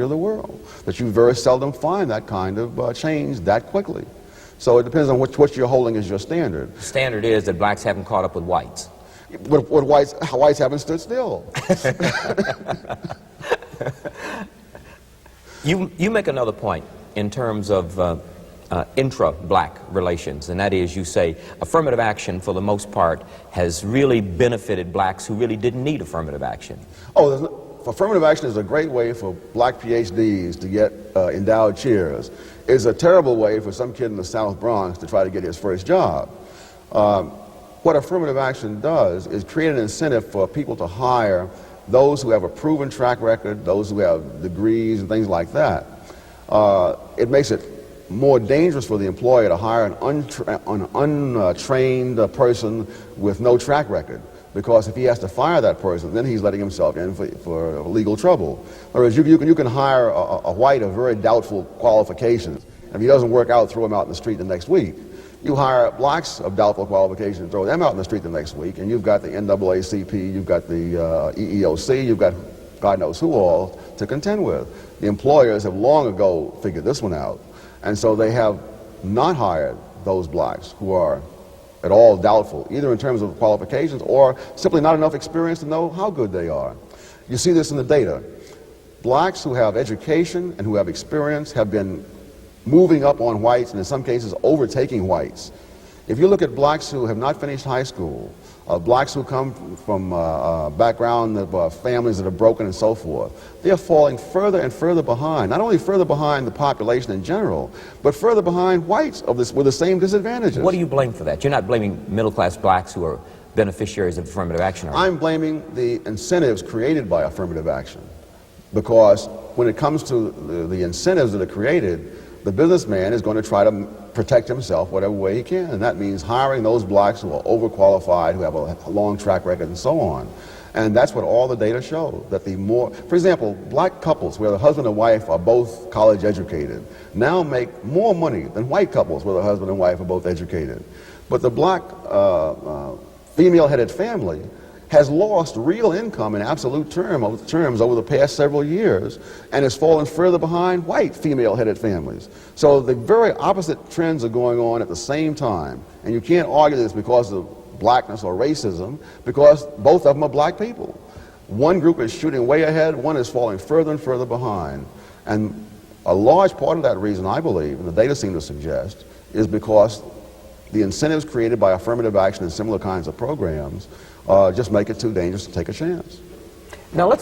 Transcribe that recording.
of the world, that you very seldom find that kind of change that quickly. So it depends on what you're holding as your standard. The standard is that blacks haven't caught up with whites. But whites haven't stood still. You make another point in terms of intra-black relations, and that is, you say affirmative action for the most part has really benefited blacks who really didn't need affirmative action. Affirmative action is a great way for black PhDs to get endowed chairs. It's a terrible way for some kid in the South Bronx to try to get his first job. What affirmative action does is create an incentive for people to hire those who have a proven track record, those who have degrees and things like that. It makes it more dangerous for the employer to hire an untrained person with no track record, because if he has to fire that person, then he's letting himself in for legal trouble. Whereas you can hire a white of very doubtful qualifications, and if he doesn't work out, throw him out in the street the next week. You hire blacks of doubtful qualifications, throw them out in the street the next week, and you've got the NAACP, you've got the EEOC, you've got God knows who all to contend with. The employers have long ago figured this one out, and so they have not hired those blacks who are at all doubtful, either in terms of qualifications or simply not enough experience to know how good they are. You see this in the data. Blacks who have education and who have experience have been moving up on whites, and in some cases overtaking whites. If you look at blacks who have not finished high school, blacks who come from background of families that are broken and so forth, they are falling further and further behind, not only further behind the population in general, but further behind whites with the same disadvantages. What do you blame for that? You're not blaming middle-class blacks who are beneficiaries of affirmative action, are you? I'm blaming the incentives created by affirmative action, because when it comes to the incentives that are created, the businessman is going to try to protect himself whatever way he can, and that means hiring those blacks who are overqualified, who have a long track record, and so on. And that's what all the data show, that for example, black couples where the husband and wife are both college educated now make more money than white couples where the husband and wife are both educated. But the black female-headed family has lost real income in absolute terms over the past several years, and has fallen further behind white female-headed families. So the very opposite trends are going on at the same time, and you can't argue this because of blackness or racism, because both of them are black people. One group is shooting way ahead, one is falling further and further behind. And a large part of that reason, I believe, and the data seem to suggest, is because the incentives created by affirmative action and similar kinds of programs just make it too dangerous to take a chance. Now let's